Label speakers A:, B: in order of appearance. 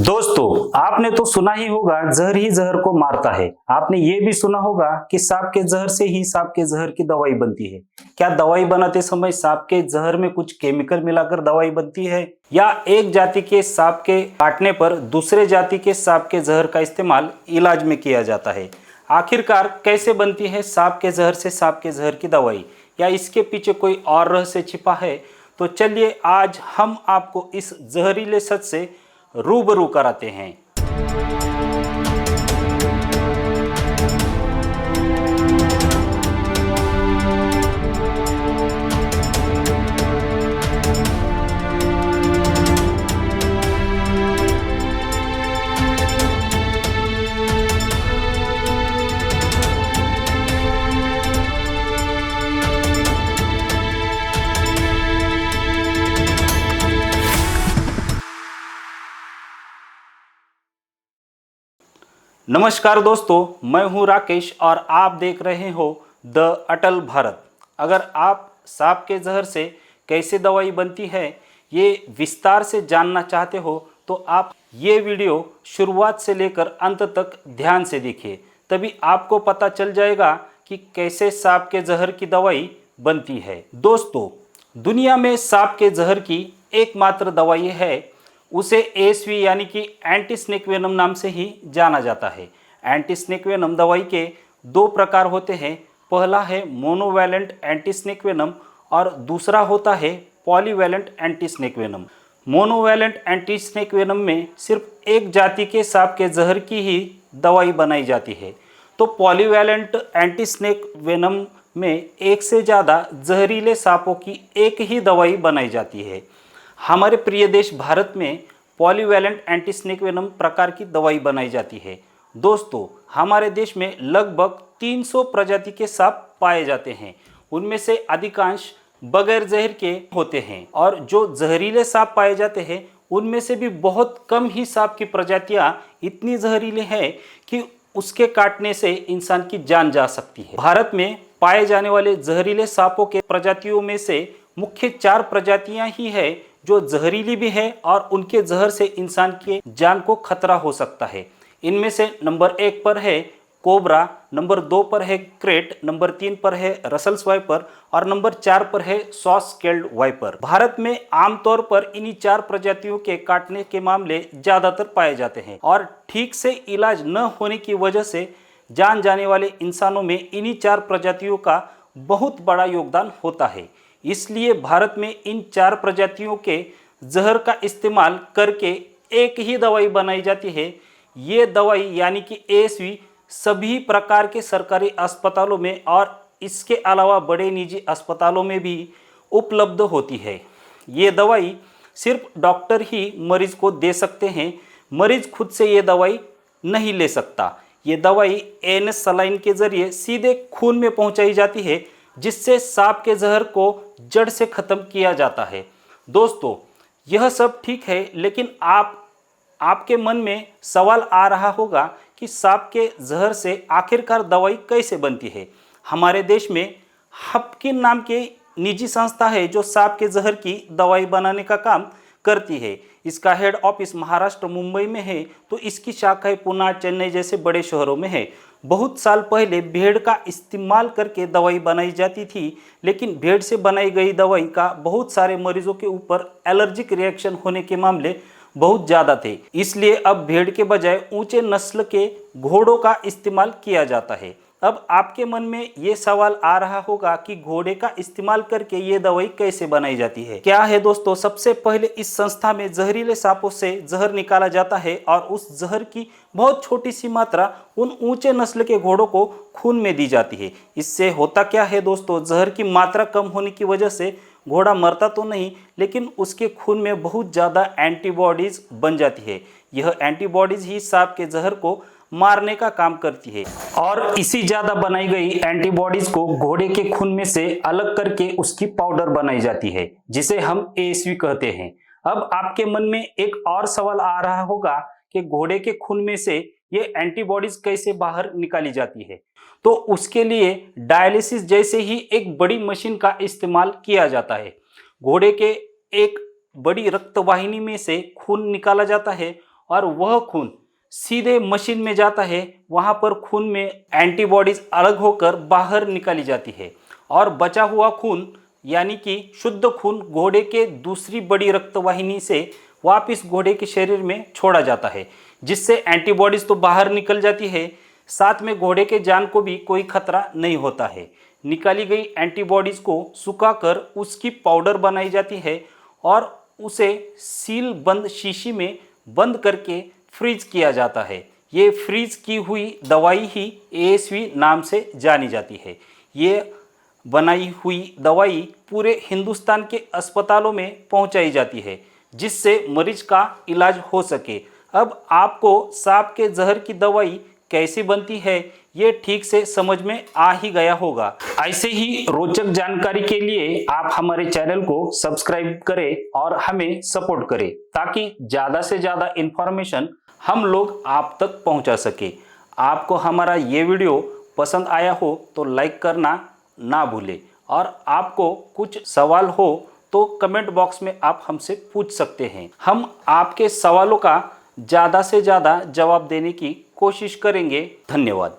A: दोस्तों, आपने तो सुना ही होगा जहर ही जहर को मारता है। आपने ये भी सुना होगा कि सांप के जहर से ही सांप के जहर की दवाई बनती है। क्या दवाई बनाते समय सांप के जहर में कुछ केमिकल मिलाकर दवाई बनती है, या एक जाति के सांप के काटने पर दूसरे जाति के सांप के जहर का इस्तेमाल इलाज में किया जाता है? आखिरकार कैसे बनती है सांप के जहर से सांप के जहर की दवाई, या इसके पीछे कोई और रहस्य छिपा है? तो चलिए आज हम आपको इस जहरीले सच से रूबरू कराते हैं। नमस्कार दोस्तों, मैं हूं राकेश और आप देख रहे हो द अटल भारत। अगर आप सांप के जहर से कैसे दवाई बनती है ये विस्तार से जानना चाहते हो तो आप ये वीडियो शुरुआत से लेकर अंत तक ध्यान से देखिए, तभी आपको पता चल जाएगा कि कैसे सांप के जहर की दवाई बनती है। दोस्तों, दुनिया में सांप के जहर की एकमात्र दवाई है, उसे एएसवी यानी कि एंटी स्नेक वेनम नाम से ही जाना जाता है। एंटी स्नेक वेनम दवाई के दो प्रकार होते हैं। पहला है मोनोवैलेंट एंटी स्नेक वेनम और दूसरा होता है polyvalent anti snake venom. Monovalent anti snake venom में सिर्फ एक जाति के सांप के जहर की ही दवाई बनाई जाती है, तो पॉलीवैलेंट एंटी स्नेक वेनम में एक से ज़्यादा जहरीले सांपों की एक ही दवाई बनाई जाती है। हमारे प्रिय देश भारत में पॉलीवैलेंट एंटी स्नेक वेनम प्रकार की दवाई बनाई जाती है। दोस्तों, हमारे देश में लगभग 300 प्रजाति के सांप पाए जाते हैं। उनमें से अधिकांश बगैर जहर के होते हैं, और जो जहरीले सांप पाए जाते हैं उनमें से भी बहुत कम ही सांप की प्रजातियां इतनी जहरीले हैं कि उसके काटने से इंसान की जान जा सकती है। भारत में पाए जाने वाले जहरीले सांपों के प्रजातियों में से मुख्य 4 प्रजातियां ही है जो जहरीली भी है और उनके जहर से इंसान के जान को खतरा हो सकता है। इनमें से नंबर 1 पर है कोबरा, नंबर 2 पर है क्रेट, नंबर 3 पर है रसल्स वाइपर और नंबर 4 पर है सॉस स्केल्ड वाइपर। भारत में आमतौर पर इन्हीं 4 प्रजातियों के काटने के मामले ज्यादातर पाए जाते हैं, और ठीक से इलाज न होने की वजह से जान जाने वाले इंसानों में इन्हीं 4 प्रजातियों का बहुत बड़ा योगदान होता है। इसलिए भारत में इन 4 प्रजातियों के जहर का इस्तेमाल करके एक ही दवाई बनाई जाती है। ये दवाई यानी कि एएसवी सभी प्रकार के सरकारी अस्पतालों में और इसके अलावा बड़े निजी अस्पतालों में भी उपलब्ध होती है। ये दवाई सिर्फ डॉक्टर ही मरीज को दे सकते हैं, मरीज खुद से ये दवाई नहीं ले सकता। ये दवाई एएनएस सलाइन के जरिए सीधे खून में पहुंचाई जाती है, जिससे सांप के जहर को जड़ से खत्म किया जाता है। दोस्तों, यह सब ठीक है, लेकिन आपके मन में सवाल आ रहा होगा कि सांप के जहर से आखिरकार दवाई कैसे बनती है। हमारे देश में हपकिन नाम की निजी संस्था है जो सांप के जहर की दवाई बनाने का काम करती है। इसका हेड ऑफिस महाराष्ट्र मुंबई में है, तो इसकी शाखाएं पुणे, चेन्नई जैसे बड़े शहरों में है। बहुत साल पहले भेड़ का इस्तेमाल करके दवाई बनाई जाती थी, लेकिन भेड़ से बनाई गई दवाई का बहुत सारे मरीजों के ऊपर एलर्जिक रिएक्शन होने के मामले बहुत ज़्यादा थे। इसलिए अब भेड़ के बजाय ऊंचे नस्ल के घोड़ों का इस्तेमाल किया जाता है। अब आपके मन में ये सवाल आ रहा होगा कि घोड़े का इस्तेमाल करके ये दवाई कैसे बनाई जाती है। क्या है दोस्तों, सबसे पहले इस संस्था में जहरीले सांपों से जहर निकाला जाता है और उस जहर की बहुत छोटी सी मात्रा उन ऊंचे नस्ल के घोड़ों को खून में दी जाती है। इससे होता क्या है दोस्तों, जहर की मात्रा कम होने की वजह से घोड़ा मरता तो नहीं, लेकिन उसके खून में बहुत ज़्यादा एंटीबॉडीज बन जाती है। यह एंटीबॉडीज ही सांप के जहर को मारने का काम करती है, और इसी ज्यादा बनाई गई एंटीबॉडीज को घोड़े के खून में से अलग करके उसकी पाउडर बनाई जाती है, जिसे हम एएसवी कहते हैं। अब आपके मन में एक और सवाल आ रहा होगा कि घोड़े के खून में से ये एंटीबॉडीज कैसे बाहर निकाली जाती है। तो उसके लिए डायलिसिस जैसे ही एक बड़ी मशीन का इस्तेमाल किया जाता है। घोड़े के एक बड़ी रक्तवाहिनी में से खून निकाला जाता है और वह खून सीधे मशीन में जाता है। वहाँ पर खून में एंटीबॉडीज अलग होकर बाहर निकाली जाती है और बचा हुआ खून यानी कि शुद्ध खून घोड़े के दूसरी बड़ी रक्तवाहिनी से वापस घोड़े के शरीर में छोड़ा जाता है, जिससे एंटीबॉडीज तो बाहर निकल जाती है, साथ में घोड़े के जान को भी कोई खतरा नहीं होता है। निकाली गई एंटीबॉडीज को सुखाकर उसकी पाउडर बनाई जाती है और उसे सील बंद शीशी में बंद करके फ्रीज किया जाता है। ये फ्रीज की हुई दवाई ही ASV नाम से जानी जाती है। ये बनाई हुई दवाई पूरे हिंदुस्तान के अस्पतालों में पहुंचाई जाती है, जिससे मरीज का इलाज हो सके। अब आपको सांप के जहर की दवाई कैसे बनती है ये ठीक से समझ में आ ही गया होगा। ऐसे ही रोचक जानकारी के लिए आप हमारे चैनल को सब्सक्राइब करें और हमें सपोर्ट करें, ताकि ज़्यादा से ज़्यादा इन्फॉर्मेशन हम लोग आप तक पहुंचा सके। आपको हमारा ये वीडियो पसंद आया हो तो लाइक करना ना भूलें, और आपको कुछ सवाल हो तो कमेंट बॉक्स में आप हमसे पूछ सकते हैं। हम आपके सवालों का ज़्यादा से ज़्यादा जवाब देने की कोशिश करेंगे। धन्यवाद।